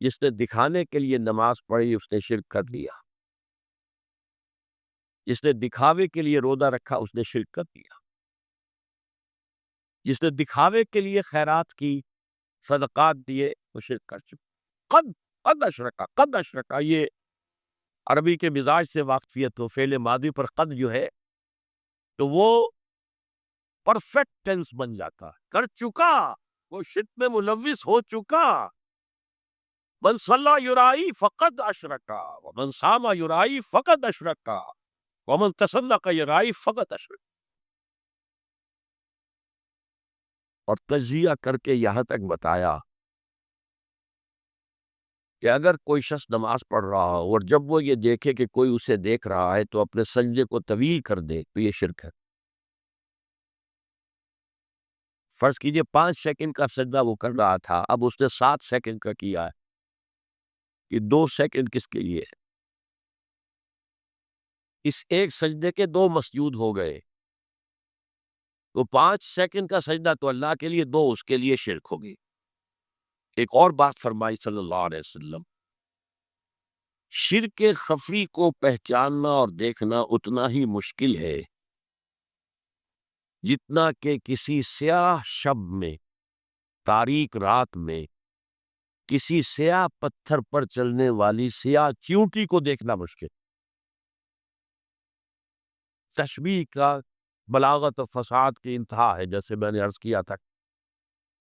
جس نے دکھانے کے لیے نماز پڑھی اس نے شرک کر لیا، جس نے دکھاوے کے لیے روزہ رکھا اس نے شرک کر لیا، جس نے دکھاوے کے لیے خیرات کی، صدقات دیے، وہ شرک کر چکا۔ قد اشرکا، یہ عربی کے مزاج سے واقفیت ہو، فعل ماضی پر قد جو ہے تو وہ پرفیکٹ ٹینس بن جاتا ہے، کر چکا، وہ شرک میں ملوث ہو چکا۔ من صلی یرائی فقد اشرکا ومن صام یرائی فقد اشرکا ومن تصدق یرائی فقد اشرکا۔ اور تجزیہ کر کے یہاں تک بتایا کہ اگر کوئی شخص نماز پڑھ رہا ہو اور جب وہ یہ دیکھے کہ کوئی اسے دیکھ رہا ہے تو اپنے سجدے کو طویل کر دے تو یہ شرک ہے۔ فرض کیجئے 5 سیکنڈ کا سجدہ وہ کر رہا تھا، اب اس نے 7 سیکنڈ کا کیا ہے، کہ 2 سیکنڈ کس کے لیے ہے؟ اس ایک سجدے کے 2 مسجود ہو گئے، تو 5 سیکنڈ کا سجدہ تو اللہ کے لیے، 2 اس کے لیے شرک ہوگی۔ ایک اور بات فرمائی صلی اللہ علیہ وسلم، شرک خفی کو پہچاننا اور دیکھنا اتنا ہی مشکل ہے جتنا کہ کسی سیاہ شب میں، تاریک رات میں، کسی سیاہ پتھر پر چلنے والی سیاہ چیونٹی کو دیکھنا مشکل۔ تشبیہ کا بلاغت و فصاحت کی انتہا ہے، جیسے میں نے عرض کیا تھا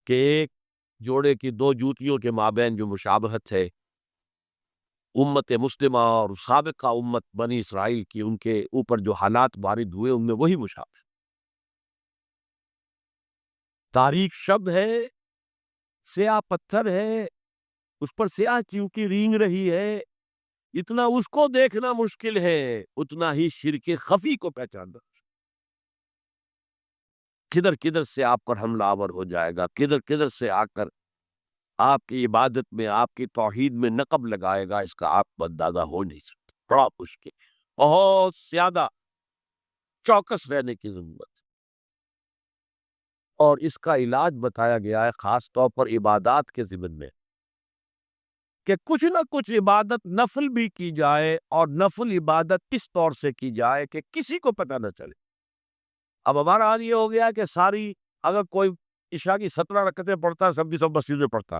کہ ایک جوڑے کی 2 جوتیوں کے مابین جو مشابہت ہے، امت مسلمہ اور سابقہ امت بنی اسرائیل کی، ان کے اوپر جو حالات وارد ہوئے ان میں وہی مشابہ۔ تاریک شب ہے، سیاہ پتھر ہے، اس پر سیاہ چیونٹی رینگ رہی ہے، اتنا اس کو دیکھنا مشکل ہے اتنا ہی شرک خفی کو پہچاننا۔ کدھر کدھر سے آپ پر حملہ آور ہو جائے گا، کدھر کدھر سے آ کر آپ کی عبادت میں، آپ کی توحید میں نقب لگائے گا، اس کا آپ اندازہ ہو نہیں سکتا۔ بڑا مشکل، بہت زیادہ چوکس رہنے کی ضرورت ہے۔ اور اس کا علاج بتایا گیا ہے خاص طور پر عبادات کے ضمن میں، کہ کچھ نہ کچھ عبادت نفل بھی کی جائے، اور نفل عبادت اس طور سے کی جائے کہ کسی کو پتہ نہ چلے۔ اب ہمارا حال یہ ہو گیا کہ ساری، اگر کوئی عشاء کی 17 رکعتیں پڑھتا، سب کی سب مسجد میں پڑھتا،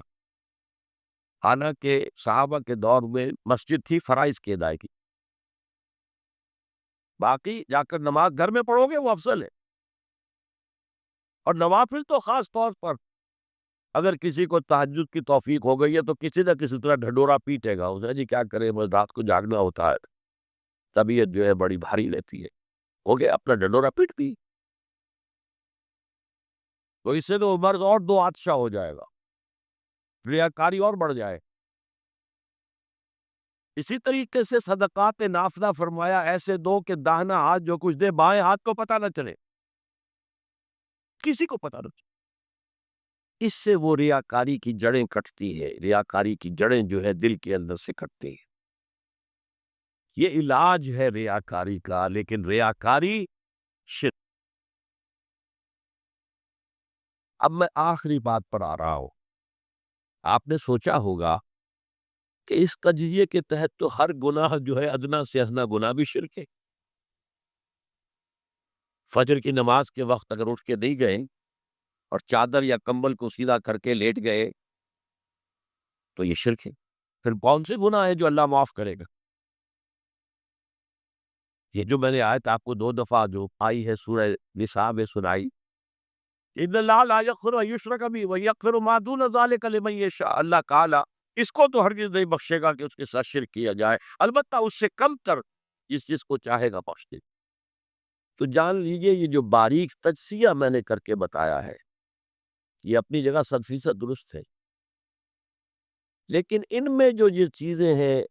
حالانکہ صحابہ کے دور میں مسجد تھی فرائض کی ادائیگی، باقی جا کر نماز گھر میں پڑھو گے وہ افضل ہے۔ اور نوافل تو خاص طور پر اگر کسی کو تہجد کی توفیق ہو گئی ہے تو کسی نہ کسی طرح ڈھڈورا پیٹے گا اسے، جی کیا کرے، بس رات کو جاگنا ہوتا ہے، طبیعت جو ہے بڑی بھاری لیتی ہے، ہو گیا اپنا ڈھڈورا پیٹ دی، تو اس سے تو مرض اور 2 حادثہ ہو جائے گا، ریاکاری اور بڑھ جائے۔ اسی طریقے سے صدقات نافلہ فرمایا ایسے دو کہ داہنا ہاتھ جو کچھ دے بائیں ہاتھ کو پتہ نہ چلے، کسی کو پتہ نہ چلے۔ اس سے وہ ریاکاری کی جڑیں کٹتی ہے، ریاکاری کی جڑیں جو ہے دل کے اندر سے کٹتی ہیں۔ یہ علاج ہے ریاکاری کا، لیکن ریاکاری شرک۔ اب میں آخری بات پر آ رہا ہوں، آپ نے سوچا ہوگا کہ اس قضیے کے تحت تو ہر گناہ جو ہے ادنا سے ادنا گناہ بھی شرک ہے۔ فجر کی نماز کے وقت اگر اٹھ کے نہیں گئے اور چادر یا کمبل کو سیدھا کر کے لیٹ گئے تو یہ شرک ہے۔ پھر کون سے گناہ ہے جو اللہ معاف کرے گا؟ یہ جو میں نے آیت آپ کو 2 دفعہ جو آئی ہے سورہ نساء میں سنائی، ان اللہ لا یغفر ان یشرک بہ ویغفر ما دون ذلک لمن یشاء، اللہ تعالیٰ اس کو تو ہرگز نہیں بخشے گا کہ اس کے ساتھ شرک کیا جائے، البتہ اس سے کم تر جس کو چاہے گا بخش دے۔ تو جان لیجئے یہ جو باریک تجزیہ میں نے کر کے بتایا ہے یہ اپنی جگہ 100% درست ہے، لیکن ان میں جو یہ چیزیں ہیں،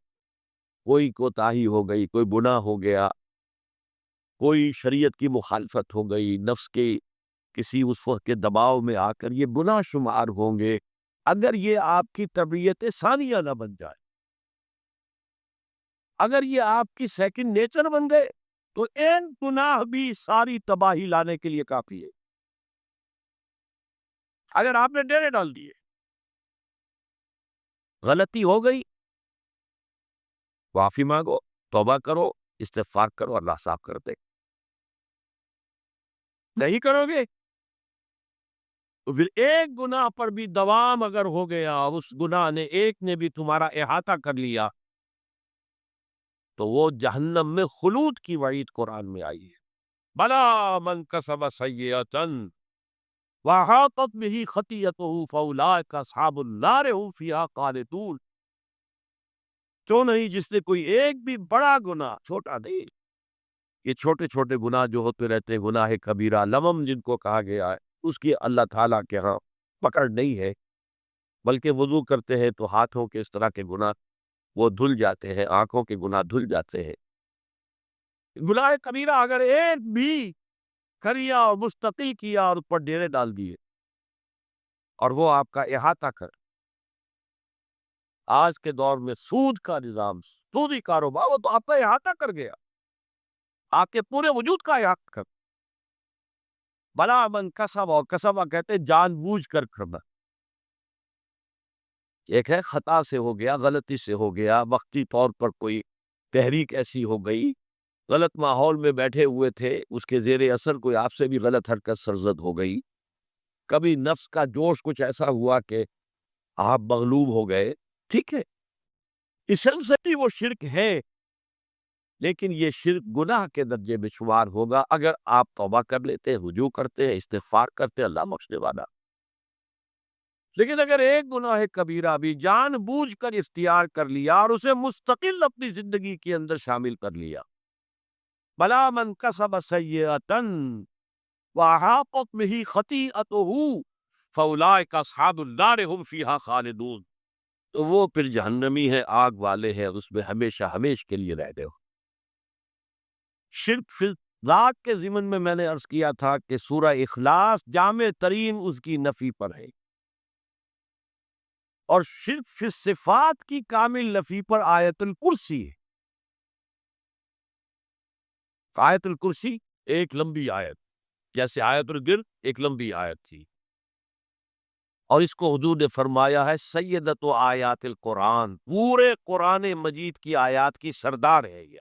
کوئی کوتاہی ہو گئی، کوئی گناہ ہو گیا، کوئی شریعت کی مخالفت ہو گئی، نفس کے کسی اس وقت کے دباؤ میں آ کر یہ گناہ شمار ہوں گے، اگر یہ آپ کی طبیعت ثانیہ نہ بن جائے، اگر یہ آپ کی سیکنڈ نیچر بن گئے تو این گناہ بھی ساری تباہی لانے کے لیے کافی ہے۔ اگر آپ نے ڈیرے ڈال دیے، غلطی ہو گئی معافی مانگو، توبہ کرو، استغفار کرو، اللہ صاف کر دے. نہیں کرو گے تو پھر ایک گناہ پر بھی دوام اگر ہو گیا، اس گناہ نے ایک نے بھی تمہارا احاطہ کر لیا، تو وہ جہنم میں خلود کی وعید قرآن میں آئی ہے. بلا من کسب سیئۃ وَأَحَاطَتْ بِهِ خَطِیَّتُهُ فَأُولَٰئِکَ أَصْحَابُ النَّارِ هُمْ فِیہا خَالِدُونَ. تو نہیں جس نے کوئی ایک بھی بڑا گناہ، چھوٹا نہیں، یہ چھوٹے چھوٹے گناہ جو ہوتے رہتے ہیں، گناہ کبیرہ لمم جن کو کہا گیا ہے، اس کی اللہ تعالیٰ کے ہاں پکڑ نہیں ہے. بلکہ وضو کرتے ہیں تو ہاتھوں کے اس طرح کے گناہ وہ دھل جاتے ہیں، آنکھوں کے گناہ دھل جاتے ہیں. گناہ کبیرہ اگر ایک بھی کریا اور مستقل کیا اور اس پر ڈیرے ڈال دیے اور وہ آپ کا احاطہ کر. آج کے دور میں سود کا نظام، سودی کاروبار، وہ تو آپ کا احاطہ کر گیا، آپ کے پورے وجود کا احاطہ کر. بلا من کسب، اور کسبہ کہتے ہیں جان بوجھ کر کرنا. ایک ہے خطا سے ہو گیا، غلطی سے ہو گیا، وقتی طور پر کوئی تحریک ایسی ہو گئی، غلط ماحول میں بیٹھے ہوئے تھے، اس کے زیر اثر کوئی آپ سے بھی غلط حرکت سرزد ہو گئی، کبھی نفس کا جوش کچھ ایسا ہوا کہ آپ مغلوب ہو گئے، ٹھیک ہے، اسنشلی وہ شرک ہے، لیکن یہ شرک گناہ کے درجے میں شمار ہوگا اگر آپ توبہ کر لیتے ہیں، رجوع کرتے ہیں، استغفار کرتے ہیں، اللہ بخشنے والا. لیکن اگر ایک گناہ کبیرہ بھی جان بوجھ کر اختیار کر لیا اور اسے مستقل اپنی زندگی کے اندر شامل کر لیا، بلا من کسب سیئۃ وَأَحَاطَتْ بِهِ خَطِیئَتُهُ فَأُولَٰئِکَ أَصْحَابُ النَّارِ هُمْ فِیہا خَالِدُونَ. تو وہ پھر جہنمی ہے، آگ والے ہیں، اس میں ہمیشہ ہمیش کے لیے رہتے ہو. شرک فی ذات کے ضمن میں نے عرض کیا تھا کہ سورہ اخلاص جامع ترین اس کی نفی پر ہے، اور شرک فی صفات کی کامل نفی پر آیت الکرسی ہے. آیت الکرسی ایک لمبی آیت، جیسے آیت الگر ایک لمبی آیت تھی، اور اس کو حضور نے فرمایا ہے سیدت و آیات القرآن، پورے قرآن مجید کی آیات کی سردار ہے یہ.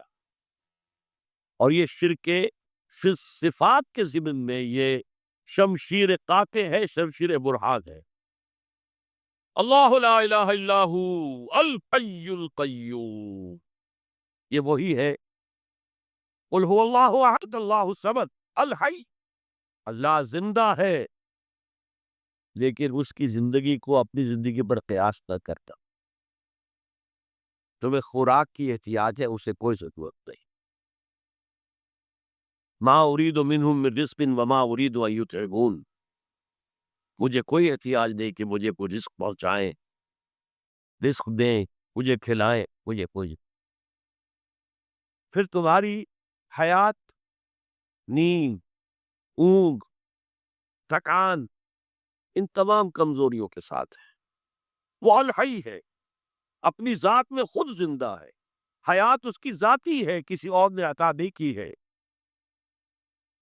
اور یہ شرک فی صفات کے ضمن میں یہ شمشیر قاطع ہے، شمشیر برہان ہے. اللہ لا الہ الا ہو الحی القیوم، یہ وہی ہے. قل هو اللہ احد اللہ الصمد الحی، اللہ زندہ ہے لیکن اس کی زندگی کو اپنی زندگی پر قیاس نہ کرتا. تمہیں خوراک کی احتیاج ہے، اسے کوئی ضرورت نہیں. ما اريد منهم من رزق وما اريد ان يطعمون، مجھے کوئی احتیاج نہیں کہ مجھے کوئی رزق پہنچائیں، رزق دیں، مجھے کھلائیں، مجھے کوئی. پھر تمہاری حیات نیند، اونگ، تھکان، ان تمام کمزوریوں کے ساتھ ہے. وہ الحی ہے، اپنی ذات میں خود زندہ ہے، حیات اس کی ذاتی ہے، کسی اور نے عطا نہیں کی ہے.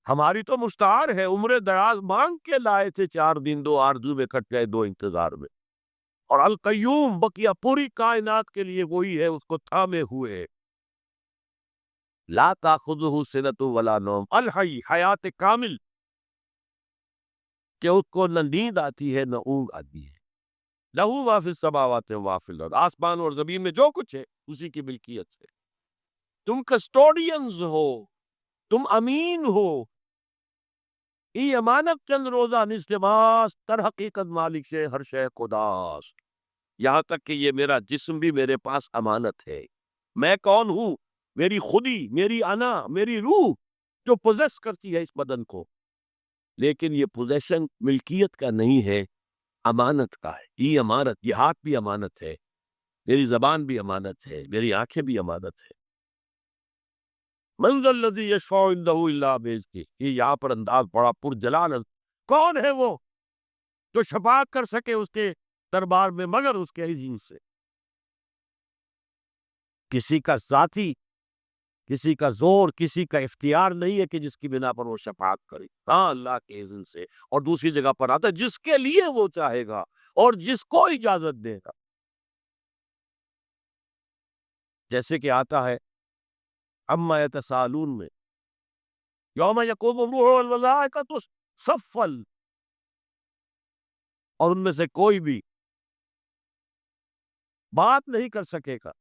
ہماری تو مستعار ہے، عمر دراز مانگ کے لائے تھے، 4 دن 2 آرزو میں کٹ گئے 2 انتظار میں. اور القیوم بقیہ پوری کائنات کے لیے وہی ہے، اس کو تھامے ہوئے ہے. لا تاخذہ سنۃ ولا نوم، الحی، حیات کامل، کہ اس کو نہ نیند آتی ہے نہ اونگ آتی ہے. لہو ما فی السماوات و ما فی الارض، آسمان اور زمین میں جو کچھ ہے اسی کی ملکیت ہے. تم کسٹوڈینز ہو، تم امین ہو. ای امانت چند روزہ نسلماس، در حقیقت مالک سے ہر شے خداس. یہاں تک کہ یہ میرا جسم بھی میرے پاس امانت ہے. میں کون ہوں؟ میری خودی، میری انا، میری روح جو پوزیس کرتی ہے اس بدن کو، لیکن یہ پوزیشن ملکیت کا نہیں ہے، امانت کا ہے. یہ امانت، یہ ہاتھ بھی امانت ہے، میری زبان بھی امانت ہے، میری آنکھیں بھی امانت ہے. من ذا الذی یشفع عندہ الا باذنہ، یہ یہاں پر انداز بڑا پرجلال ہے. کون ہے وہ جو شفاعت کر سکے اس کے دربار میں مگر اس کے اذن سے؟ کسی کا ذاتی، کسی کا زور، کسی کا اختیار نہیں ہے کہ جس کی بنا پر وہ شفاعت کرے. ہاں اللہ کے اذن سے. اور دوسری جگہ پر آتا ہے جس کے لیے وہ چاہے گا اور جس کو اجازت دے گا. جیسے کہ آتا ہے عما یتساءلون میں، یوم یقوم الروح والملائکۃ صفا، اور ان میں سے کوئی بھی بات نہیں کر سکے گا،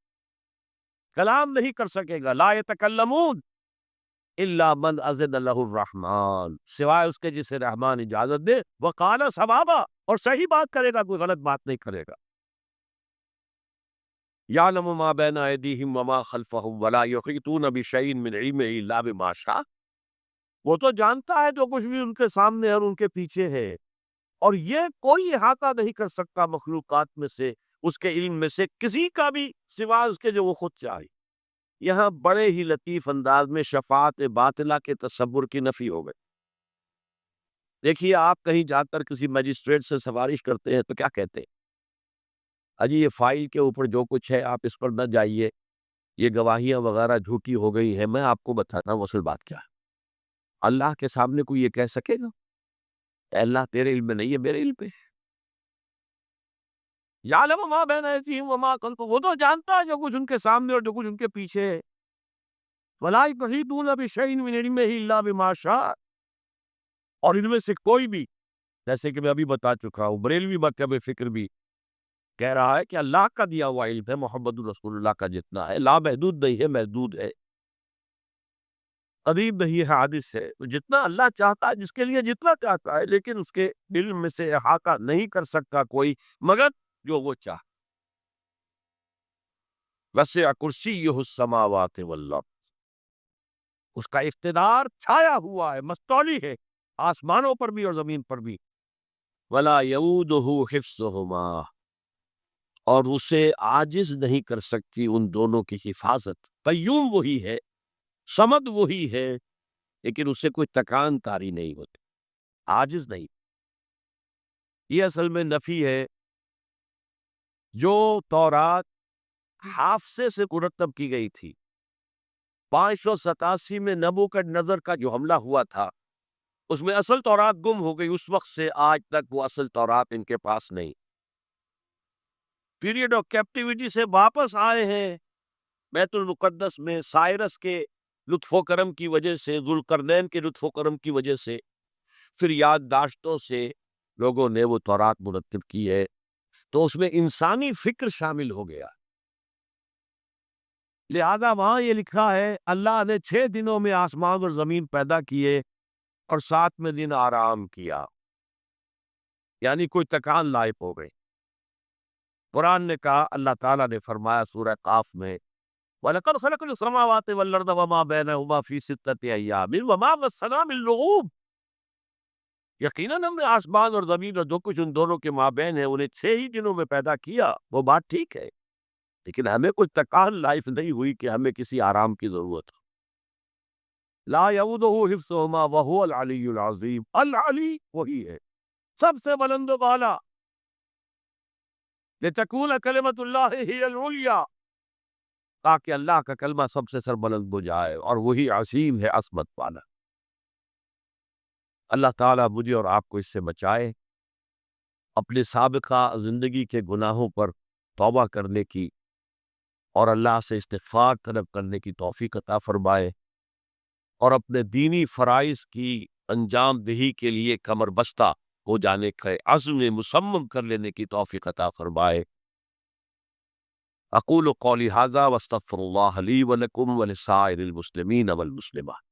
کلام نہیں کر سکے گا، لا یتکلمون الا من اذن له الرحمن، سوائے اس کے جسے رحمان اجازت دے، وقال صوابا، اور صحیح بات کرے گا، کوئی غلط بات نہیں کرے گا۔ یعلم ما بین ایدیہم وما خلفہم ولا یحیطون بشیء من علمہ الا بما شاء، وہ تو جانتا ہے جو کچھ بھی ان کے سامنے اور ان کے پیچھے ہے، اور یہ کوئی احاطہ نہیں کر سکتا مخلوقات میں سے، اس کے علم میں سے کسی کا بھی، سوا اس کے جو وہ خود چاہے۔ یہاں بڑے ہی لطیف انداز میں شفاعت باطلہ کے تصور کی نفی ہو گئی۔ دیکھیے، آپ کہیں جا کر کسی مجسٹریٹ سے سفارش کرتے ہیں تو کیا کہتے ہیں؟ اجی یہ فائل کے اوپر جو کچھ ہے آپ اس پر نہ جائیے، یہ گواہیاں وغیرہ جھوٹی ہو گئی ہیں، میں آپ کو بتاتا ہوں اصل بات کیا ہے۔ اللہ کے سامنے کوئی یہ کہہ سکے گا کہ اللہ تیرے علم میں نہیں ہے، میرے علم پہ ہے؟ یعلم ما بین ایدیہم وما خلفہم، وہ تو جانتا ہے جو کچھ ان کے سامنے اور جو کچھ ان کے پیچھے ہے۔ ولا یحیطون بشیء من علمہ الا بما شاء، اور ان میں سے کوئی بھی، جیسے کہ میں ابھی بتا چکا ہوں، بریلوی مکتب فکر بھی کہہ رہا ہے کہ اللہ کا دیا ہوا علم ہے، محمد الرسول اللہ کا جتنا ہے، لا محدود نہیں ہے، محدود ہے، قدیم نہیں ہے، حادث ہے، جتنا اللہ چاہتا ہے، جس کے لیے جتنا چاہتا ہے، لیکن اس کے علم میں سے احاطہ نہیں کر سکتا کوئی مگر جو وہ چاہے۔ وسع کرسیہ السماوات والارض، اس کا اقتدار چھایا ہوا ہے، مستولی ہے، آسمانوں پر بھی اور زمین پر بھی۔ ولا یعودہ حفظہما، اور اسے عاجز نہیں کر سکتی ان دونوں کی حفاظت۔ قیوم وہی ہے، صمد وہی ہے، لیکن اس سے کوئی تکان طاری نہیں ہوتی، عاجز نہیں۔ یہ اصل میں نفی ہے جو تورات حافظے سے مرتب کی گئی تھی۔ 587 میں نبوکدنضر کا جو حملہ ہوا تھا، اس میں اصل تورات گم ہو گئی، اس وقت سے آج تک وہ اصل تورات ان کے پاس نہیں۔ پیریڈ آف کیپٹیوٹی سے واپس آئے ہیں بیت المقدس میں، سائرس کے لطف و کرم کی وجہ سے، ذوالقرنین کے لطف و کرم کی وجہ سے، پھر یادداشتوں سے لوگوں نے وہ تورات مرتب کی ہے، تو اس میں انسانی فکر شامل ہو گیا۔ لہذا وہاں یہ لکھا ہے اللہ نے 6 دنوں میں آسمان اور زمین پیدا کیے اور 7ویں دن آرام کیا، یعنی کوئی تکان لائق ہو گئی۔ قرآن نے کہا، اللہ تعالیٰ نے فرمایا سورہ قاف میں، وَلَقَدْ خَلَقْنَا السَّمَاوَاتِ وَالْأَرْضَ وَمَا بَيْنَهُمَا فِي 6 أَيَّامٍ وَمَا مَسَّنَا مِن لُغُوبٍ، یقیناً ہم نے آسمان اور زمین اور جو کچھ ان دونوں کے مابین ہے انہیں 6 ہی دنوں میں پیدا کیا، وہ بات ٹھیک ہے، لیکن ہمیں کوئی تکان لائف نہیں ہوئی کہ ہمیں کسی آرام کی ضرورت ہو۔ لا یعودہ حفظہما وہو العلی العظیم، العلی وہی ہے، سب سے بلند و بالا، لتکون کلمۃ اللہ ہی العلیٰ، تاکہ اللہ کا کلمہ سب سے سربلند ہو جائے، اور وہی عظیم ہے، عظمت والا۔ اللہ تعالیٰ مجھے اور آپ کو اس سے بچائے، اپنے سابقہ زندگی کے گناہوں پر توبہ کرنے کی اور اللہ سے استغفار طلب کرنے کی توفیق عطا فرمائے، اور اپنے دینی فرائض کی انجام دہی کے لیے کمر بستہ ہو جانے کا عزم مصمم کر لینے کی توفیق عطا فرمائے۔ اقول قولی ھذا واستغفر اللہ لی ولکم ولسائر المسلمین والمسلمات۔